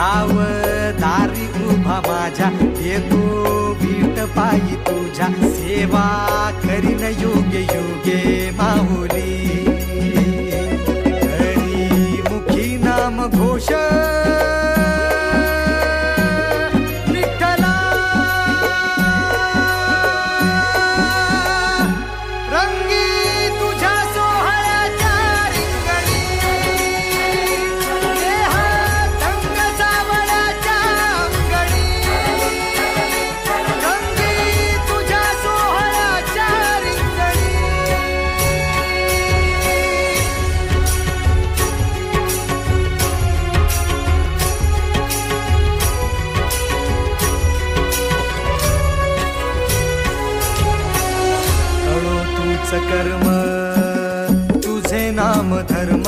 दारी उभा माझ्या, येतो भीट पायी तुझ्या, सेवा करीन योग्य योग्य माऊली. हरी मुखी नाम घोष विठ्ठला, रंगी तुझ्या सोहळ्याच्या रिंगणी, देहात रंग सावळ्याच्या अंगणी, रंगी तुझ्या सोहळ्याच्या रिंगणी. कर्म तुझे नाम धर्म,